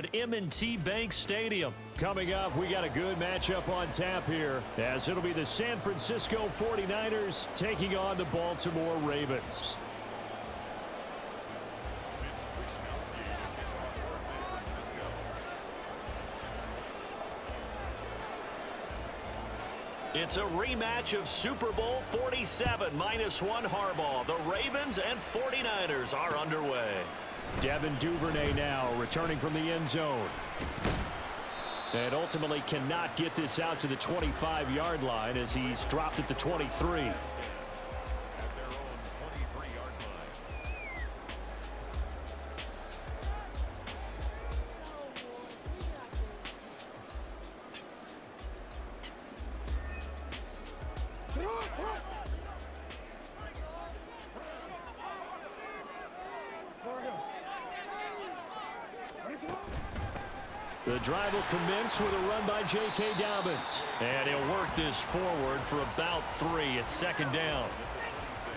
at M&T Bank Stadium. Coming up, we got a good matchup on tap here, as it'll be the San Francisco 49ers taking on the Baltimore Ravens. It's a rematch of Super Bowl 47 -1 Harbaugh. The Ravens and 49ers are underway. Devin Duvernay now returning from the end zone. And ultimately cannot get this out to the 25-yard line as he's dropped at the 23. The drive will commence with a run by J.K. Dobbins. And he'll work this forward for about 3 at second down.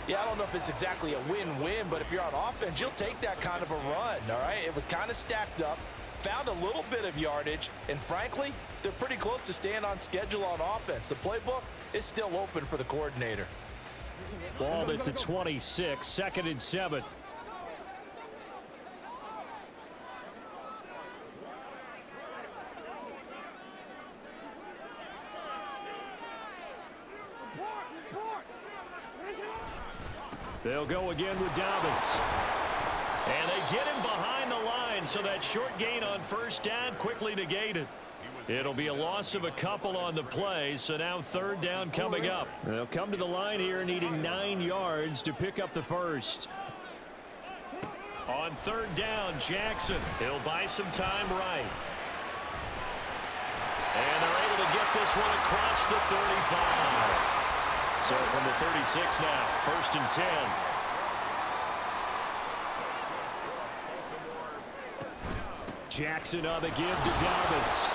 Yeah, I don't know if it's exactly a win-win, but if you're on offense, you'll take that kind of a run, all right? It was kind of stacked up, found a little bit of yardage, and frankly, they're pretty close to staying on schedule on offense. The playbook is still open for the coordinator. Ball at the 26, 2nd and 7. They'll go again with Dobbins. And they get him behind the line, so that short gain on first down quickly negated. It'll be a loss of a couple on the play, so now 3rd down coming up. They'll come to the line here needing 9 yards to pick up the first. On 3rd down, Jackson. He'll buy some time right. And they're able to get this one across the 35. So from the 36 now, 1st and 10. Jackson on the give to Dobbins.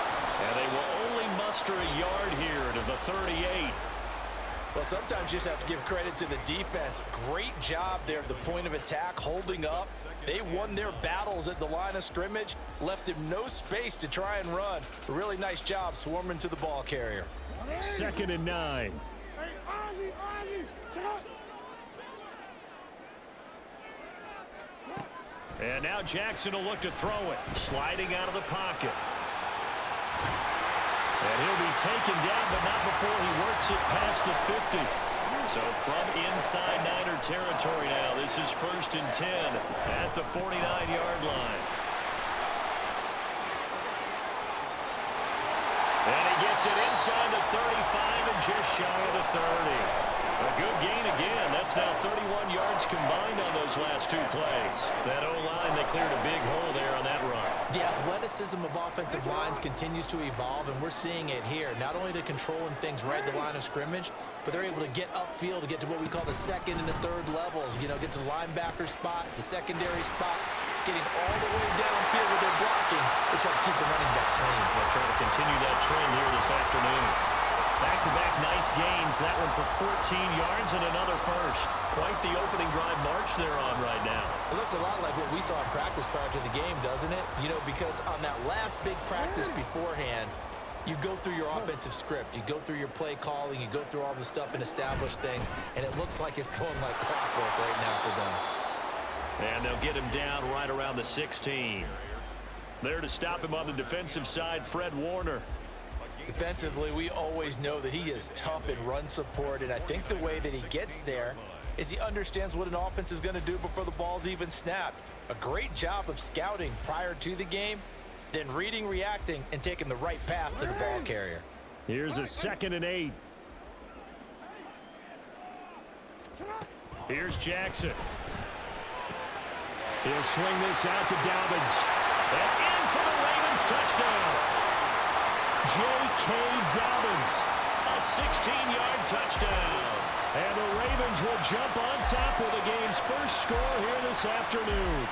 And they will only muster a yard here to the 38. Well, sometimes you just have to give credit to the defense. Great job there at the point of attack, holding up. They won their battles at the line of scrimmage, left him no space to try and run. A really nice job swarming to the ball carrier. 2nd and 9. And now Jackson will look to throw it, sliding out of the pocket. And he'll be taken down, but not before he works it past the 50. So from inside Niner territory now, this is 1st and 10 at the 49-yard line. And he gets it inside the 35 and just shy of the 30. A good gain again. That's now 31 yards combined on those last 2 plays. That O-line, they cleared a big hole there on that run. The athleticism of offensive lines continues to evolve, and we're seeing it here. Not only they're controlling things right at the line of scrimmage, but they're able to get upfield to get to what we call the 2nd and the 3rd levels. You know, get to the linebacker spot, the secondary spot, getting all the way downfield with their blocking, which helps keep the running back clean. They'll try to continue that trend here this afternoon. Back-to-back nice gains. That one for 14 yards and another first. Quite the opening drive march they're on right now. It looks a lot like what we saw in practice prior to the game, doesn't it? You know, because on that last big practice beforehand, you go through your offensive script. You go through your play calling. You go through all the stuff and establish things. And it looks like it's going like clockwork right now for them. And they'll get him down right around the 16. There to stop him on the defensive side, Fred Warner. Defensively, we always know that he is tough in run support, and I think the way that he gets there is he understands what an offense is going to do before the ball's even snapped. A great job of scouting prior to the game, then reading, reacting, and taking the right path to the ball carrier. Here's a 2nd and 8. Here's Jackson. He'll swing this out to Dobbins. And in for the Ravens touchdown. J.K. Dobbins. A 16-yard touchdown. And the Ravens will jump on top with the game's first score here this afternoon.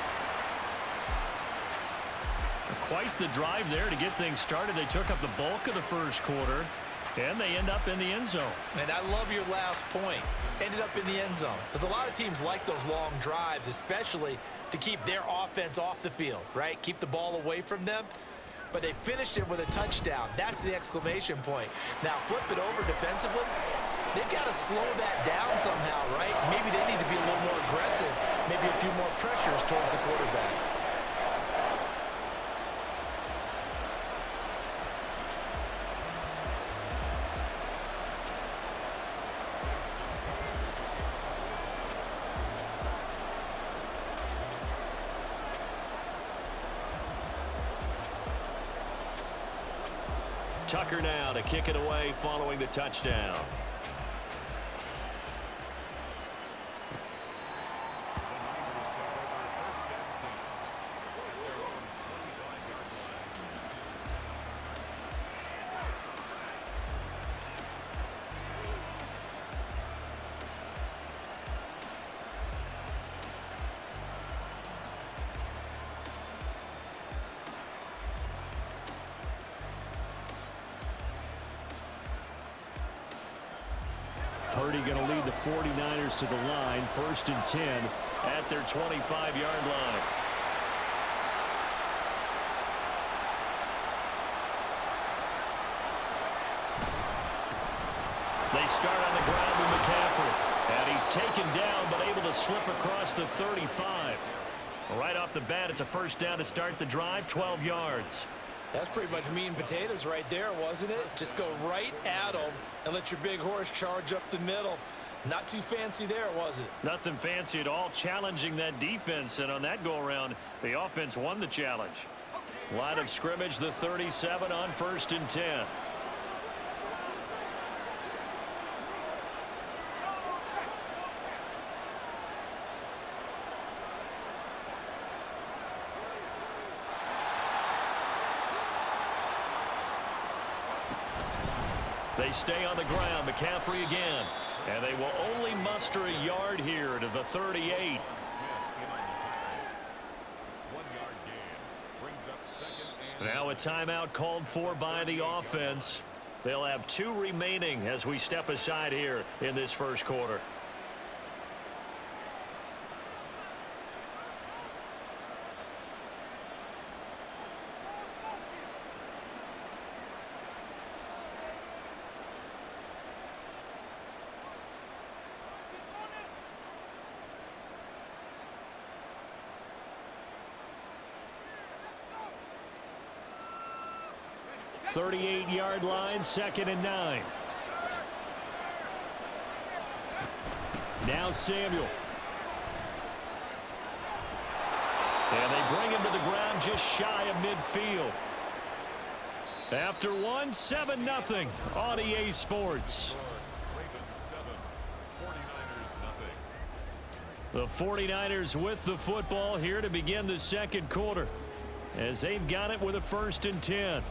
Quite the drive there to get things started. They took up the bulk of the first quarter. And they end up in the end zone. And I love your last point. Ended up in the end zone. Because a lot of teams like those long drives, especially to keep their offense off the field, right? Keep the ball away from them. But they finished it with a touchdown. That's the exclamation point. Now, flip it over defensively. They've got to slow that down somehow, right? Maybe they need to be a little more aggressive. Maybe a few more pressures towards the quarterback. Tucker now to kick it away following the touchdown. Purdy going to lead the 49ers to the line, 1st and 10 at their 25-yard line. They start on the ground with McCaffrey. And he's taken down but able to slip across the 35. Right off the bat, it's a first down to start the drive, 12 yards. That's pretty much meat and potatoes right there, wasn't it? Just go right at them and let your big horse charge up the middle. Not too fancy there, was it? Nothing fancy at all, challenging that defense. And on that go-around, the offense won the challenge. Line of scrimmage, the 37 on 1st and 10. They stay on the ground. McCaffrey again. And they will only muster a yard here to the 38. Now a timeout called for by the offense. They'll have 2 remaining as we step aside here in this first quarter. .38-yard line, 2nd and 9. Now Samuel. And they bring him to the ground just shy of midfield. After one, 7-0 on EA Sports. The 49ers with the football here to begin the second quarter as they've got it with a 1st and 10.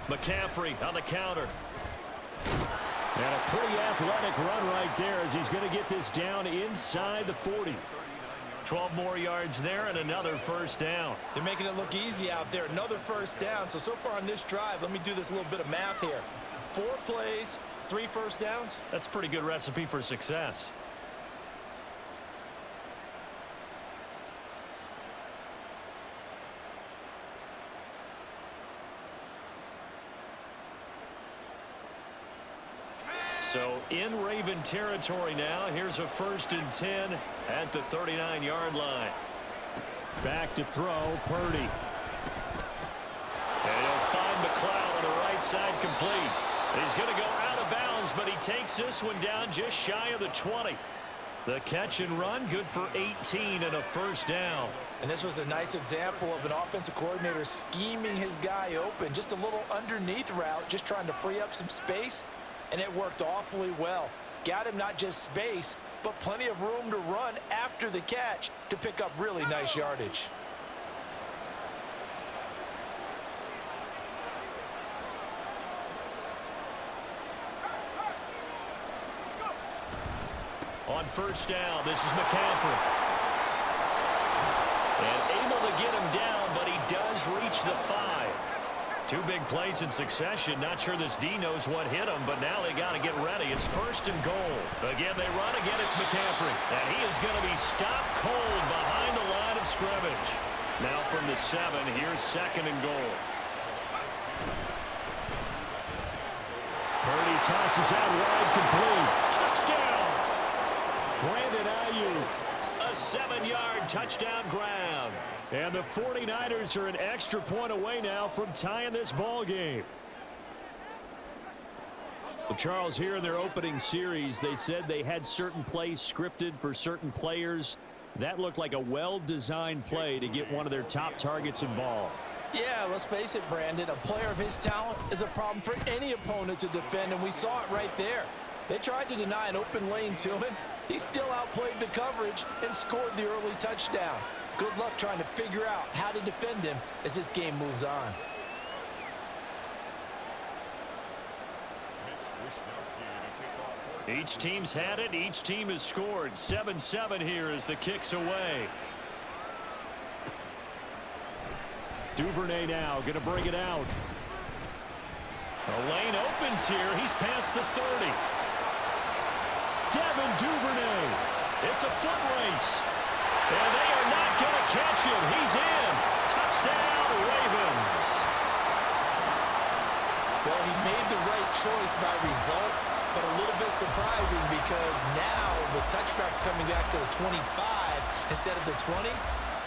McCaffrey on the counter. And a pretty athletic run right there as he's going to get this down inside the 40. 12 more yards there and another first down. They're making it look easy out there. Another first down. So far on this drive, let me do this little bit of math here. 4 plays, 3 first downs. That's a pretty good recipe for success. So in Raven territory now. Here's a 1st and 10 at the 39-yard line. Back to throw, Purdy. And he'll find McLeod on the right side, complete. He's going to go out of bounds, but he takes this one down just shy of the 20. The catch and run, good for 18 and a first down. And this was a nice example of an offensive coordinator scheming his guy open. Just a little underneath route, just trying to free up some space. And it worked awfully well. Got him not just space, but plenty of room to run after the catch to pick up really nice yardage. On first down, this is McCaffrey. And able to get him down, but he does reach the 5. Two big plays in succession. Not sure this D knows what hit him, but now they got to get ready. It's first and goal. Again, they run. Again, it's McCaffrey. And he is going to be stopped cold behind the line of scrimmage. Now from the 7, here's second and goal. Purdy tosses out wide, complete. Touchdown! Brandon Ayuk, a 7-yard touchdown grab. And the 49ers are an extra point away now from tying this ball game. Well, Charles, here in their opening series, they said they had certain plays scripted for certain players. That looked like a well-designed play to get one of their top targets involved. Yeah, let's face it, Brandon. A player of his talent is a problem for any opponent to defend, and we saw it right there. They tried to deny an open lane to him. He still outplayed the coverage and scored the early touchdown. Good luck trying to figure out how to defend him as this game moves on. Each team's had it. Each team has scored. 7-7 here as the kick's away. Duvernay now going to bring it out. A lane opens here. He's past the 30. Devin Duvernay. It's a foot race. And they are not going to catch him. He's in. Touchdown, Ravens. Well, he made the right choice by result, but a little bit surprising because now the touchback's coming back to the 25 instead of the 20.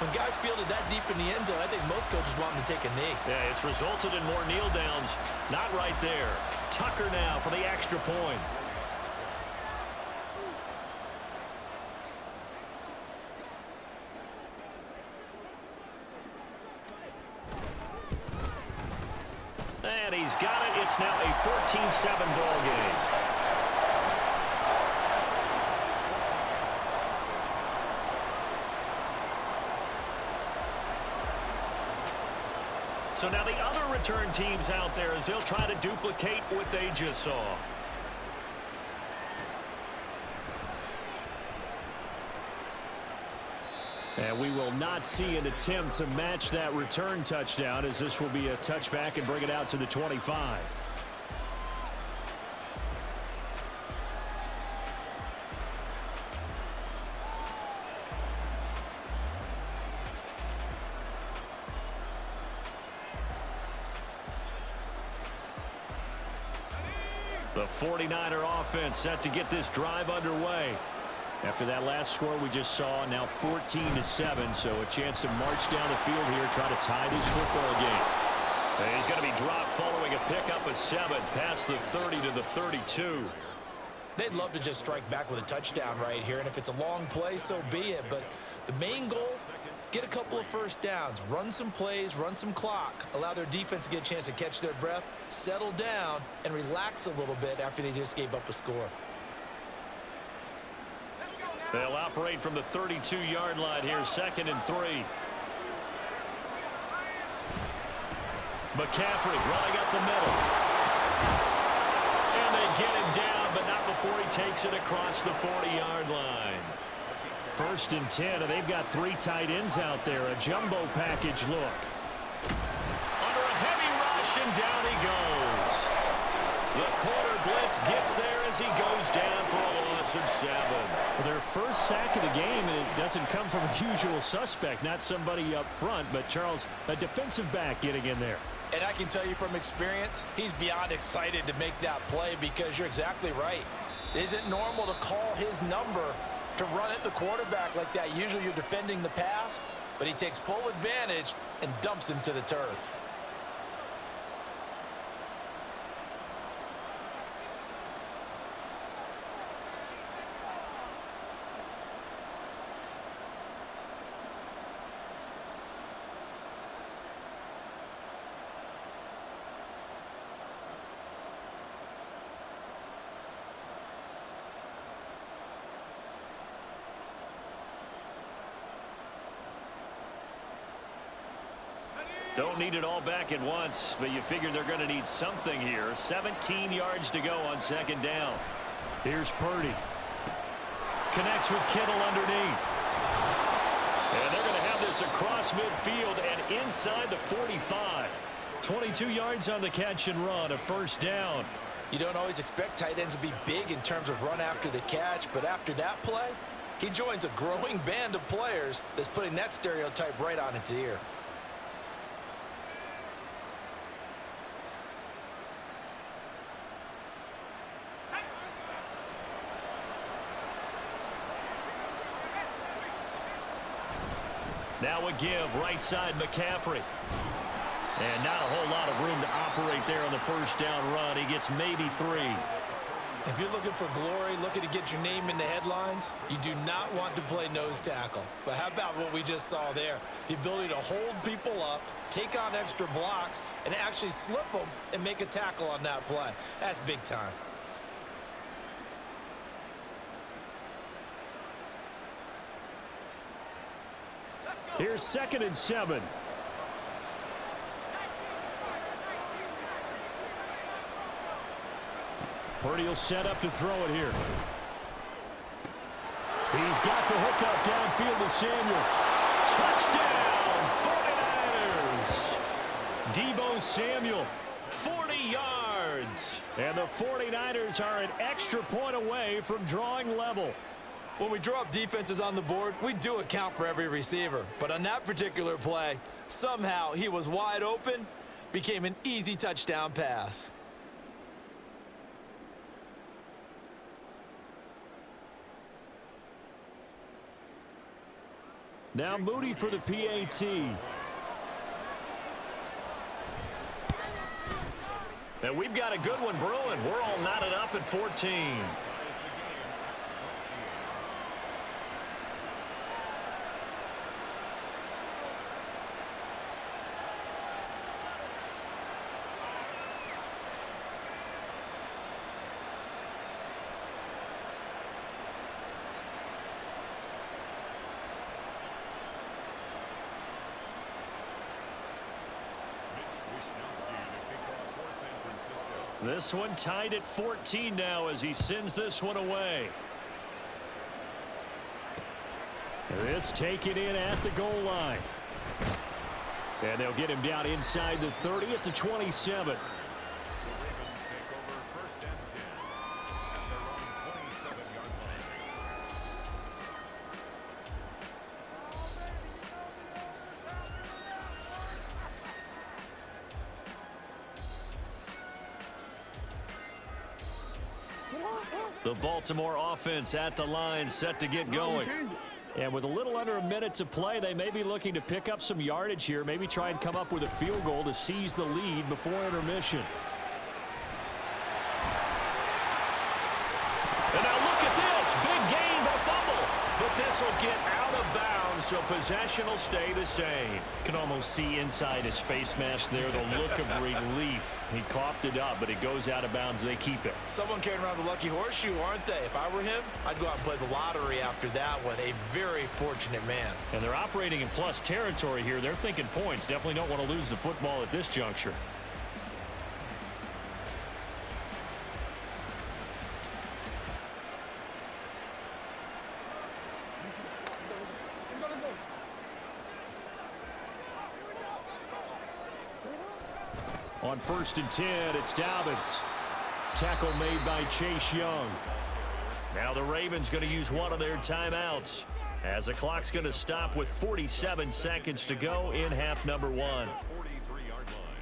When guys fielded that deep in the end zone, I think most coaches want them to take a knee. Yeah, it's resulted in more kneel downs. Not right there. Tucker now for the extra point. And he's got it. It's now a 14-7 ball game. So now the other return teams out there as they'll try to duplicate what they just saw. And we will not see an attempt to match that return touchdown as this will be a touchback and bring it out to the 25. The 49er offense set to get this drive underway. After that last score we just saw, now 14-7, so a chance to march down the field here, try to tie this football game. And he's going to be dropped following a pickup of 7, past the 30 to the 32. They'd love to just strike back with a touchdown right here, and if it's a long play, so be it. But the main goal, get a couple of first downs, run some plays, run some clock, allow their defense to get a chance to catch their breath, settle down, and relax a little bit after they just gave up a score. They'll operate from the 32-yard line here, 2nd and 3. McCaffrey running up the middle. And they get him down, but not before he takes it across the 40-yard line. 1st and 10, and they've got 3 tight ends out there. A jumbo package look. Under a heavy rush, and down he goes. The quarter blitz gets there as he goes down for a loss of 7. Their first sack of the game, and it doesn't come from a usual suspect, not somebody up front, but Charles, a defensive back getting in there. And I can tell you from experience, he's beyond excited to make that play because you're exactly right. It isn't normal to call his number to run at the quarterback like that. Usually you're defending the pass, but he takes full advantage and dumps him to the turf. Don't need it all back at once, but you figure they're going to need something here. 17 yards to go on second down. Here's Purdy. Connects with Kittle underneath. And they're going to have this across midfield and inside the 45. 22 yards on the catch and run, a first down. You don't always expect tight ends to be big in terms of run after the catch, but after that play, he joins a growing band of players that's putting that stereotype right on its ear. Now a give, right side McCaffrey. And not a whole lot of room to operate there on the first down run. He gets maybe 3. If you're looking for glory, looking to get your name in the headlines, you do not want to play nose tackle. But how about what we just saw there? The ability to hold people up, take on extra blocks, and actually slip them and make a tackle on that play. That's big time. Here's 2nd and 7. Purdy will set up to throw it here. He's got the hookup downfield to Samuel. Touchdown, 49ers! Deebo Samuel, 40 yards. And the 49ers are an extra point away from drawing level. When we draw up defenses on the board, we do account for every receiver. But on that particular play, somehow he was wide open, became an easy touchdown pass. Now Moody for the PAT. And we've got a good one brewing. We're all knotted up at 14. This one tied at 14 now as he sends this one away. This taken in at the goal line. And they'll get him down inside the 30 at the 27. The Baltimore offense at the line, set to get going. And with a little under a minute to play, they may be looking to pick up some yardage here, maybe try and come up with a field goal to seize the lead before intermission. And now look at this, big gain but fumble. But this will get out of bounds, so possession will stay the same. Can almost see inside his face mask there the look of relief. He coughed it up, but it goes out of bounds. They keep it. Someone carrying around the lucky horseshoe, aren't they? If I were him, I'd go out and play the lottery after that one. A very fortunate man. And they're operating in plus territory here. They're thinking points. Definitely don't want to lose the football at this juncture. On 1st and 10, it's Dobbins. Tackle made by Chase Young. Now the Ravens going to use one of their timeouts as the clock's going to stop with 47 seconds to go in half number 1. 43-yard line.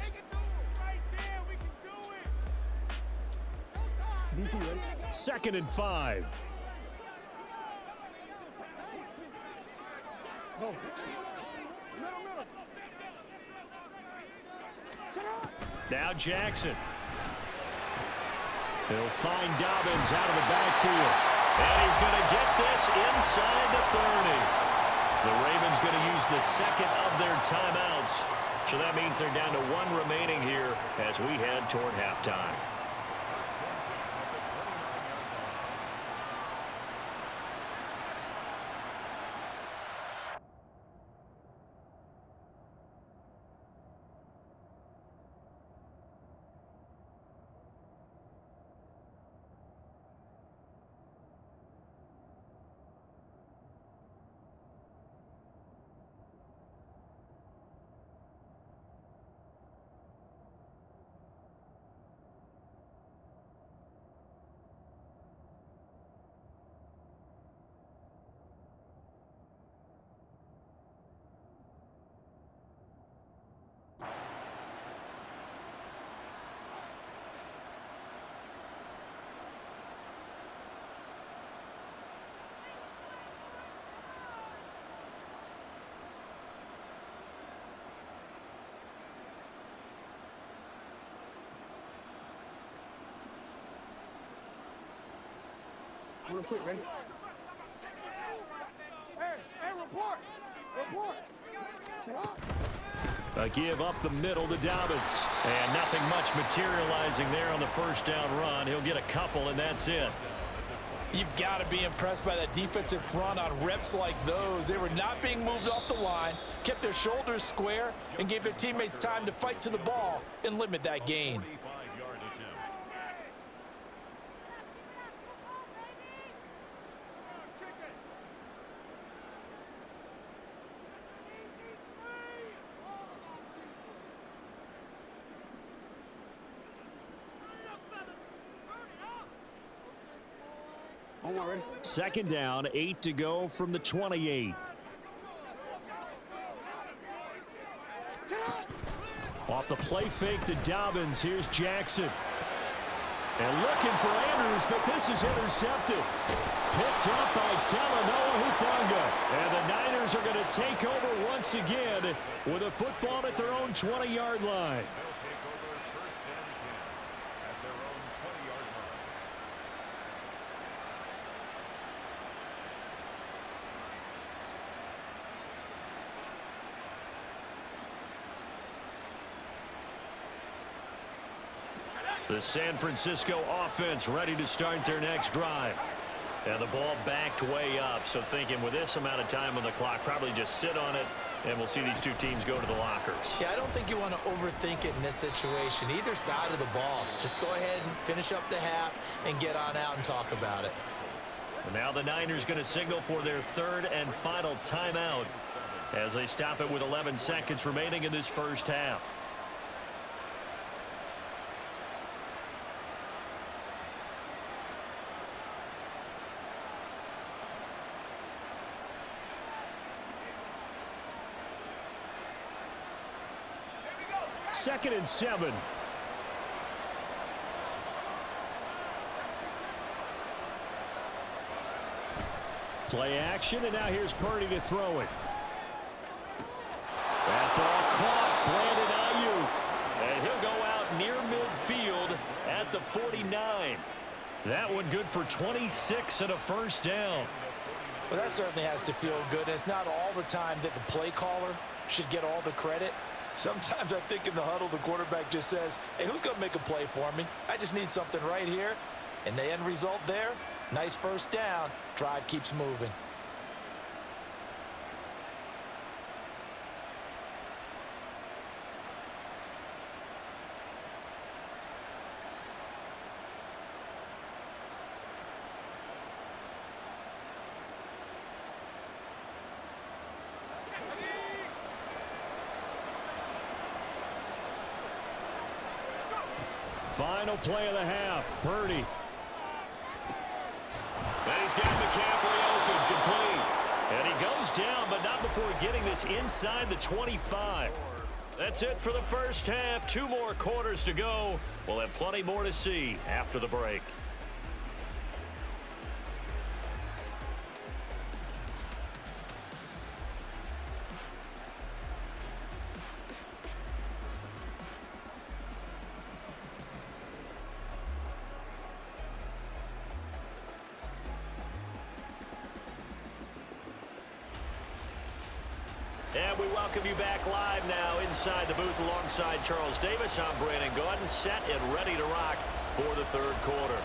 Take it to him right there. We can do it. 2nd and 5. Now Jackson. He'll find Dobbins out of the backfield. And he's going to get this inside the 30. The Ravens going to use the second of their timeouts. So that means they're down to 1 remaining here as we head toward halftime. Real quick, ready? Hey, report! Report! A give up the middle to Dobbins. And nothing much materializing there on the first down run. He'll get a couple, and that's it. You've got to be impressed by that defensive front on reps like those. They were not being moved off the line, kept their shoulders square, and gave their teammates time to fight to the ball and limit that gain. Second down, 8 to go from the 28. Off the play fake to Dobbins. Here's Jackson. And looking for Andrews, but this is intercepted. Picked up by Talanoa Hufanga. And the Niners are going to take over once again with a football at their own 20-yard line. The San Francisco offense ready to start their next drive. And the ball backed way up, so thinking with this amount of time on the clock, probably just sit on it, and we'll see these two teams go to the lockers. Yeah, I don't think you want to overthink it in this situation. Either side of the ball. Just go ahead and finish up the half and get on out and talk about it. And now the Niners going to signal for their third and final timeout as they stop it with 11 seconds remaining in this first half. Second and 7. Play action, and now here's Purdy to throw it. That ball caught. Brandon Ayuk. And he'll go out near midfield at the 49. That one good for 26 and a first down. Well, that certainly has to feel good. And it's not all the time that the play caller should get all the credit. Sometimes I think in the huddle, the quarterback just says, hey, who's going to make a play for me? I just need something right here. And the end result there, nice first down. Drive keeps moving. Final play of the half. Purdy. And he's got McCaffrey open, complete. And he goes down, but not before getting this inside the 25. That's it for the first half. 2 more quarters to go. We'll have plenty more to see after the break. And we welcome you back live now inside the booth alongside Charles Davis. I'm Brandon Gaudin, set and ready to rock for the third quarter.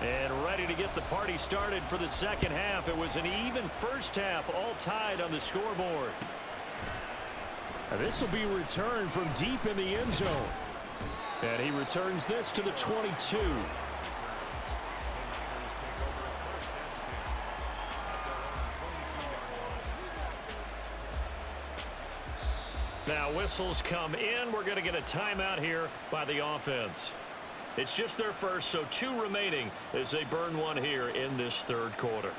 And ready to get the party started for the second half. It was an even first half, all tied on the scoreboard. And this will be returned from deep in the end zone. And he returns this to the 22. Now whistles come in. We're going to get a timeout here by the offense. It's just their first, so 2 remaining as they burn one here in this third quarter.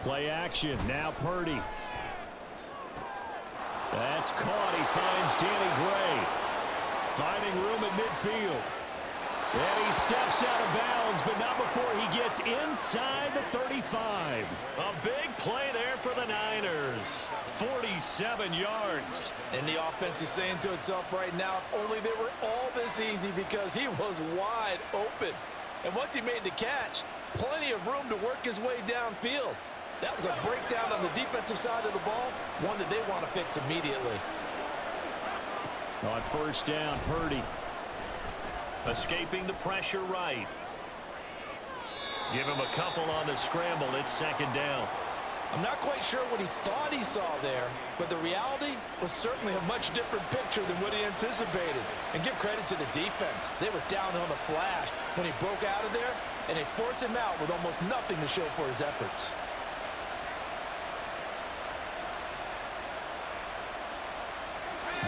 Play action. Now Purdy. That's caught. He finds Danny Gray. Finding room at midfield. And he steps out of bounds, but not before he gets inside the 35. A big play there for the Niners. 47 yards. And the offense is saying to itself right now, if only they were all this easy, because he was wide open. And once he made the catch, plenty of room to work his way downfield. That was a breakdown on the defensive side of the ball, one that they want to fix immediately. On first down, Purdy. Escaping the pressure right. Give him a couple on the scramble. It's second down. I'm not quite sure what he thought he saw there, but the reality was certainly a much different picture than what he anticipated. And give credit to the defense. They were down on the flash when he broke out of there, and they forced him out with almost nothing to show for his efforts.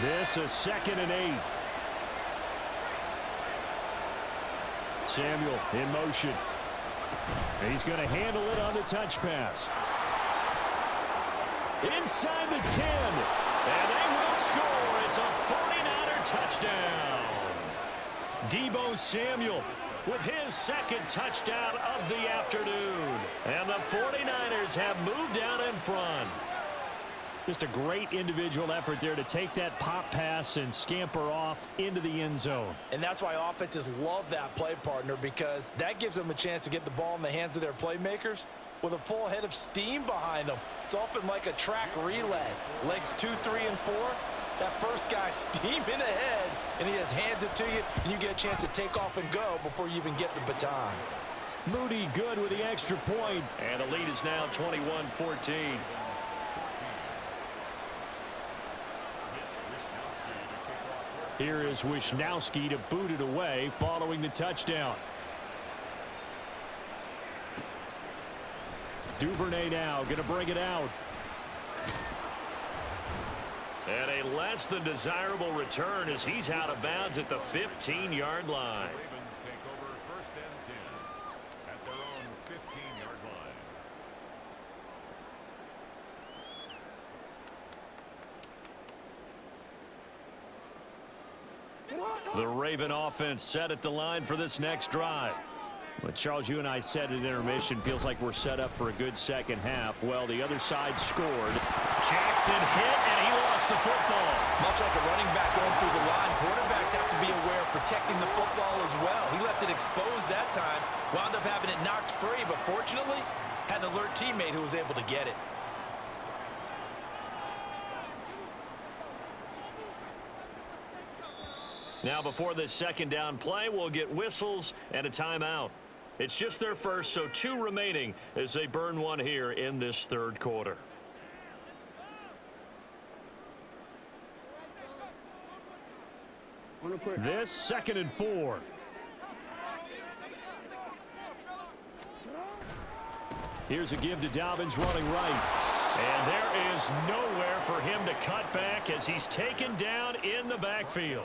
This is 2nd and 8. Samuel in motion. He's going to handle it on the touch pass. Inside the 10. And they will score. It's a 49er touchdown. Deebo Samuel with his second touchdown of the afternoon. And the 49ers have moved out in front. Just a great individual effort there to take that pop pass and scamper off into the end zone. And that's why offenses love that play, partner, because that gives them a chance to get the ball in the hands of their playmakers with a full head of steam behind them. It's often like a track relay. Legs 2, 3, and 4. That first guy steaming ahead, and he just hands it to you, and you get a chance to take off and go before you even get the baton. Moody good with the extra point. And the lead is now 21-14. Here is Wishnowsky to boot it away following the touchdown. Duvernay now going to bring it out. And a less than desirable return as he's out of bounds at the 15-yard line. Ravens take over 1st and 10 at their own 15-yard line. The Raven offense set at the line for this next drive. Well, Charles, you and I said at intermission, feels like we're set up for a good second half. Well, the other side scored. Jackson hit, and he lost the football. Much like a running back going through the line, quarterbacks have to be aware of protecting the football as well. He left it exposed that time, wound up having it knocked free, but fortunately, had an alert teammate who was able to get it. Now, before this second down play, we'll get whistles and a timeout. It's just their first, so 2 remaining as they burn one here in this third quarter. This 2nd and 4. Here's a give to Dobbins running right. And there is nowhere for him to cut back as he's taken down in the backfield.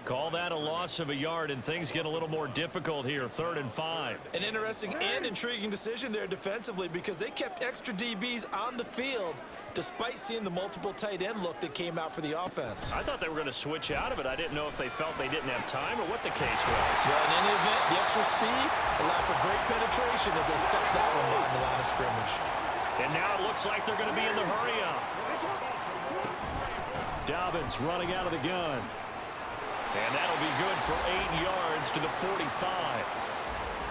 Call that a loss of a yard, and things get a little more difficult here, 3rd and 5. An interesting and intriguing decision there defensively, because they kept extra DBs on the field despite seeing the multiple tight end look that came out for the offense. I thought they were going to switch out of it. I didn't know if they felt they didn't have time or what the case was. Well, in any event, the extra speed allowed for great penetration as they stuffed that one behind the line of scrimmage. And now it looks like they're going to be in the hurry up. Dobbins running out of the gun. And that'll be good for 8 yards to the 45.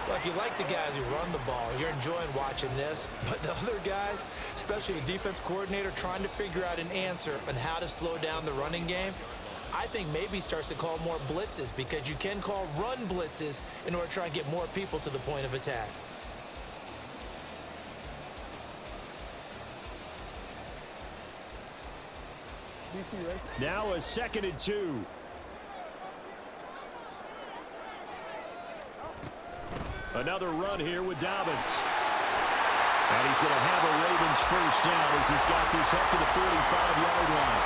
Well, if you like the guys who run the ball, you're enjoying watching this. But the other guys, especially the defense coordinator, trying to figure out an answer on how to slow down the running game, I think maybe starts to call more blitzes, because you can call run blitzes in order to try and get more people to the point of attack. Now a 2nd and 2. Another run here with Dobbins. And he's going to have a Ravens first down as he's got this up to the 45-yard line.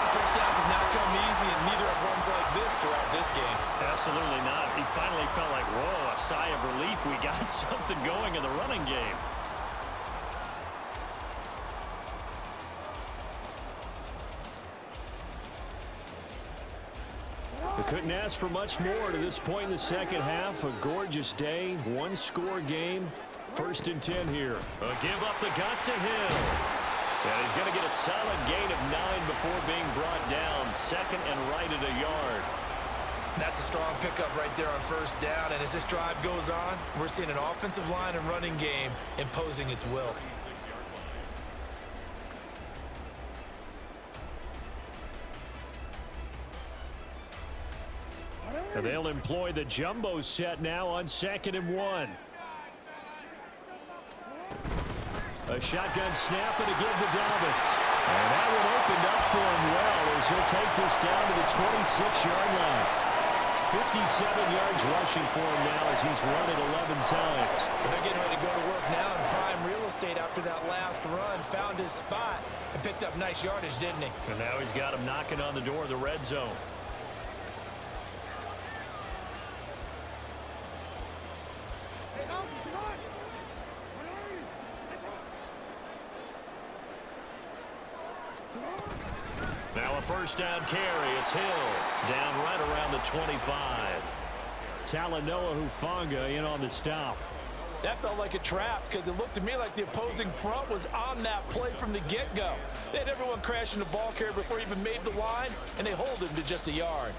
First downs have not come easy, and neither have runs like this throughout this game. Absolutely not. He finally felt like, whoa, a sigh of relief. We got something going in the running game. We couldn't ask for much more to this point in the second half. A gorgeous day, one-score game. 1st and 10 here. A give up the gut to Hill. And he's going to get a solid gain of 9 before being brought down. Second and right at a yard. That's a strong pickup right there on 1st down. And as this drive goes on, we're seeing an offensive line and running game imposing its will. And they'll employ the jumbo set now on 2nd and 1. A shotgun snap and a give to Dobbins. And that one opened up for him well as he'll take this down to the 26-yard line. 57 yards rushing for him now as he's run it 11 times. But they're getting ready to go to work now in prime real estate after that last run. Found his spot and picked up nice yardage, didn't he? And now he's got him knocking on the door of the red zone. Now a 1st down carry. It's Hill down right around the 25. Talanoa Hufanga in on the stop. That felt like a trap because it looked to me like the opposing front was on that play from the get-go. They had everyone crashing the ball carrier before he even made the line, and they hold him to just a yard.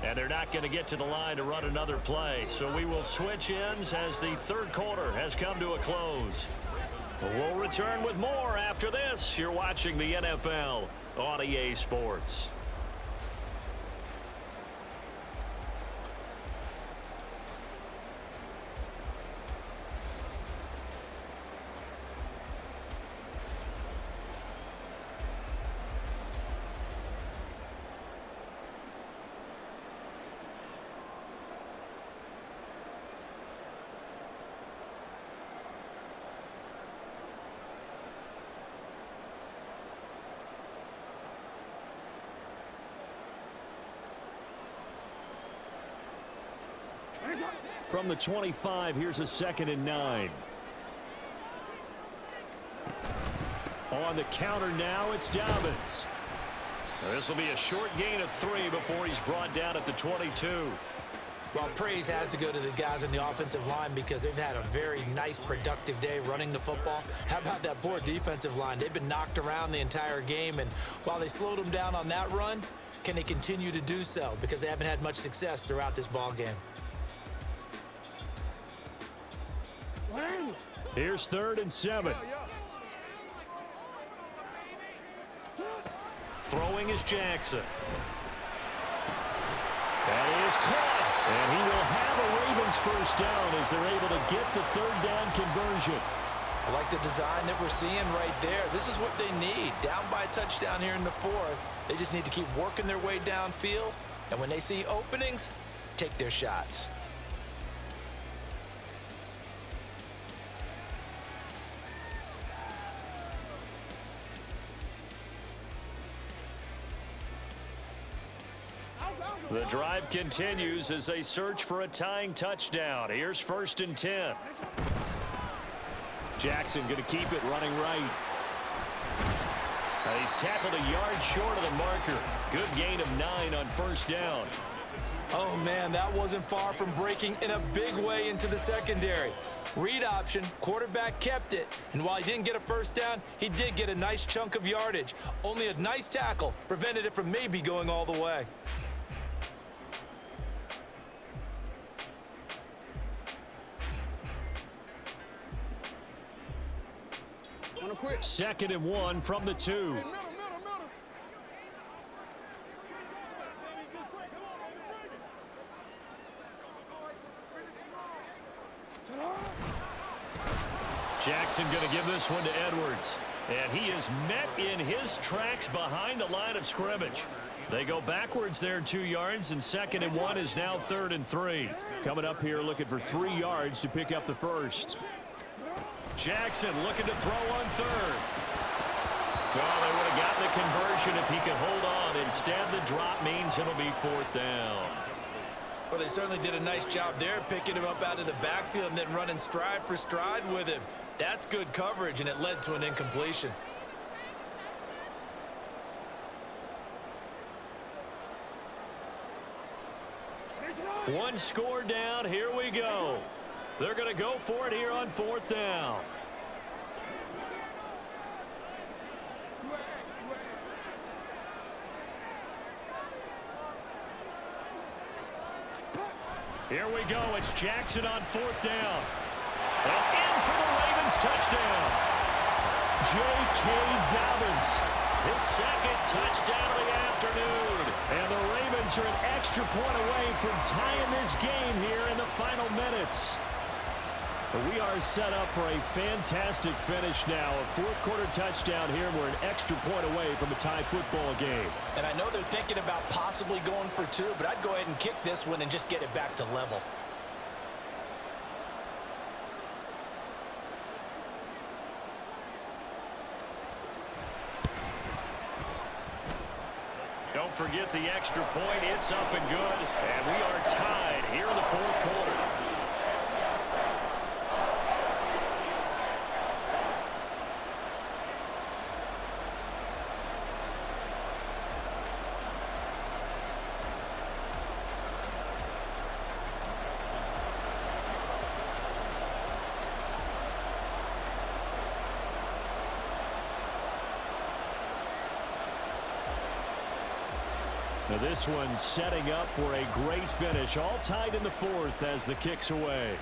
And they're not going to get to the line to run another play. So we will switch ends as the 3rd quarter has come to a close. We'll return with more after this. You're watching the NFL on EA Sports. From the 25, here's a 2nd and 9. On the counter now, it's Dobbins. This will be a short gain of 3 before he's brought down at the 22. Well, praise has to go to the guys on the offensive line because they've had a very nice, productive day running the football. How about that poor defensive line? They've been knocked around the entire game, and while they slowed them down on that run, can they continue to do so? Because they haven't had much success throughout this ball game. Here's 3rd and 7. Throwing is Jackson. That is caught. And he will have a Ravens 1st down as they're able to get the 3rd down conversion. I like the design that we're seeing right there. This is what they need. Down by a touchdown here in the 4th. They just need to keep working their way downfield. And when they see openings, take their shots. The drive continues as they search for a tying touchdown. Here's 1st and 10. Jackson going to keep it running right. He's tackled a yard short of the marker. Good gain of 9 on 1st down. Oh, man, that wasn't far from breaking in a big way into the secondary. Read option, quarterback kept it, and while he didn't get a 1st down, he did get a nice chunk of yardage. Only a nice tackle prevented it from maybe going all the way. 2nd and 1 from the 2. Jackson going to give this one to Edwards. And he is met in his tracks behind the line of scrimmage. They go backwards there 2 yards, and 2nd and 1 is now 3rd and 3. Coming up here looking for 3 yards to pick up the 1st. Jackson looking to throw on 3rd. Well, they would have gotten the conversion if he could hold on. Instead, the drop means it'll be 4th down. Well, they certainly did a nice job there, picking him up out of the backfield and then running stride for stride with him. That's good coverage, and it led to an incompletion. One score down. Here we go. They're going to go for it here on 4th down. Here we go. It's Jackson on 4th down. And in for the Ravens touchdown. J.K. Dobbins, his second touchdown of the afternoon. And the Ravens are an extra point away from tying this game here in the final minutes. But we are set up for a fantastic finish now. A fourth-quarter touchdown here, and we're an extra point away from a tie football game. And I know they're thinking about possibly going for 2, but I'd go ahead and kick this one and just get it back to level. Don't forget the extra point. It's up and good. And we are tied here in the fourth quarter. Now this one setting up for a great finish. All tied in the fourth as the kick's away.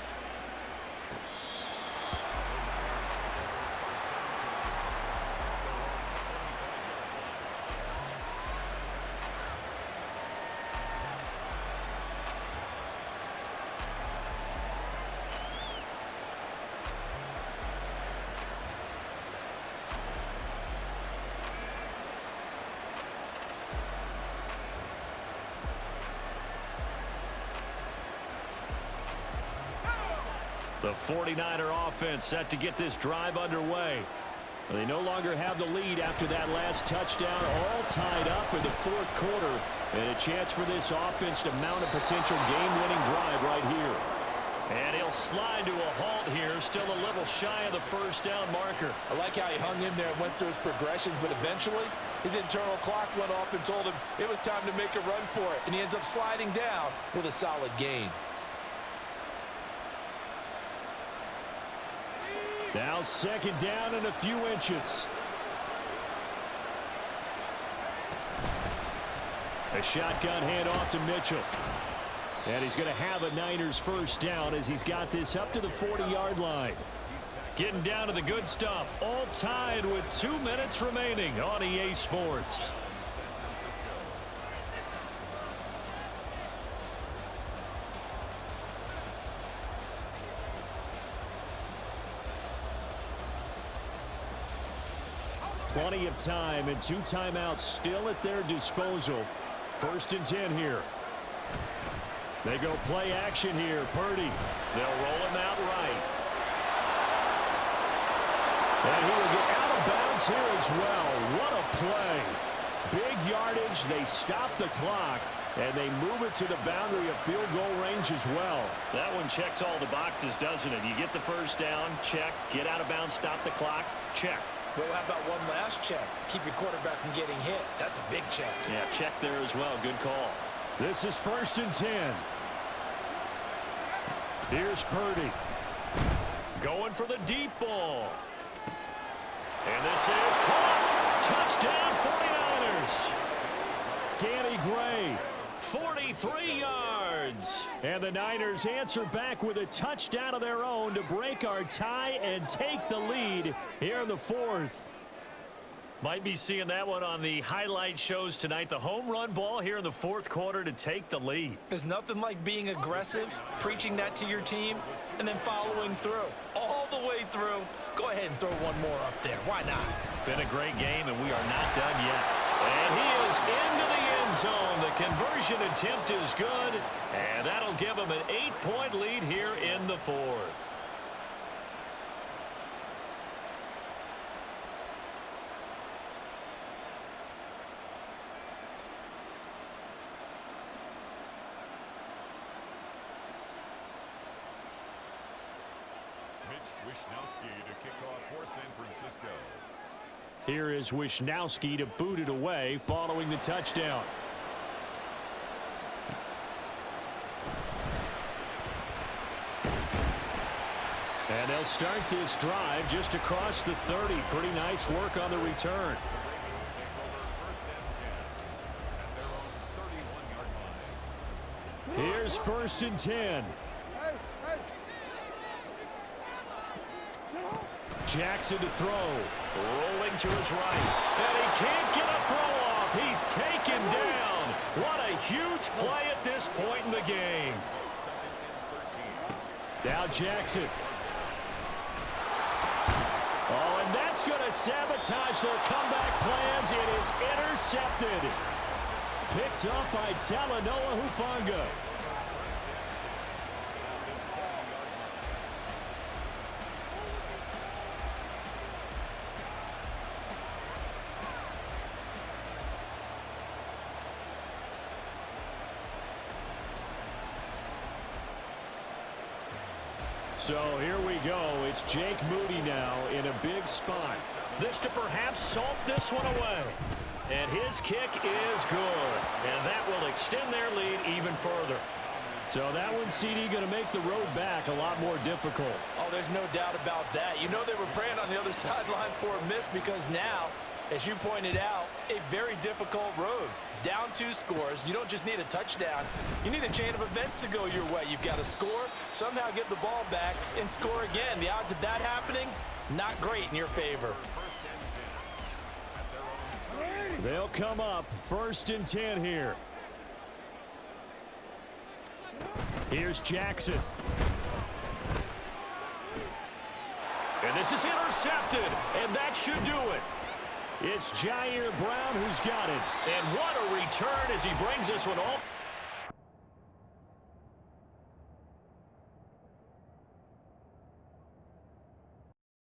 The 49er offense set to get this drive underway. They no longer have the lead after that last touchdown. All tied up in the fourth quarter. And a chance for this offense to mount a potential game-winning drive right here. And he'll slide to a halt here. Still a little shy of the first down marker. I like how he hung in there and went through his progressions, but eventually his internal clock went off and told him it was time to make a run for it. And he ends up sliding down with a solid gain. Now second down and a few inches. A shotgun handoff to Mitchell. And he's going to have a Niners first down as he's got this up to the 40-yard line. Getting down to the good stuff. All tied with 2 minutes remaining on EA Sports. Plenty of time and 2 timeouts still at their disposal. 1st and 10 here. They go play action here. Purdy. They'll roll him out right. And he will get out of bounds here as well. What a play. Big yardage. They stop the clock. And they move it to the boundary of field goal range as well. That one checks all the boxes, doesn't it? You get the first down, check. Get out of bounds, stop the clock, check. Well, how about one last check? Keep your quarterback from getting hit. That's a big check. Yeah, check there as well. Good call. This is 1st and 10. Here's Purdy. Going for the deep ball. And this is caught. Touchdown 49ers. Danny Gray. 43 yards. And the Niners answer back with a touchdown of their own to break our tie and take the lead here in the fourth. Might be seeing that one on the highlight shows tonight. The home run ball here in the fourth quarter to take the lead. There's nothing like being aggressive, preaching that to your team, and then following through. All the way through. Go ahead and throw one more up there. Why not? Been a great game, and we are not done yet. And he is into the end zone. The conversion attempt is good, and that'll give him an 8-point lead here in the fourth. Wishnowsky to kick off for San Francisco. Here is Wishnowsky to boot it away following the touchdown. And they'll start this drive just across the 30. Pretty nice work on the return. Here's 1st and 10. Jackson to throw. Rolling to his right. And he can't get a throw off. He's taken down. What a huge play at this point in the game. Now Jackson. Oh, and that's going to sabotage their comeback plans. It is intercepted. Picked up by Talanoa Hufanga. So here we go. It's Jake Moody now in a big spot. This to perhaps salt this one away. And his kick is good. And that will extend their lead even further. So that one, CD, going to make the road back a lot more difficult. Oh, there's no doubt about that. You know they were praying on the other sideline for a miss because now, as you pointed out, a very difficult road. Down 2 scores. You don't just need a touchdown. You need a chain of events to go your way. You've got to score, somehow get the ball back, and score again. The odds of that happening, not great in your favor. They'll come up 1st and 10 here. Here's Jackson. And this is intercepted. And that should do it. It's Jair Brown who's got it. And what a return as he brings this one all.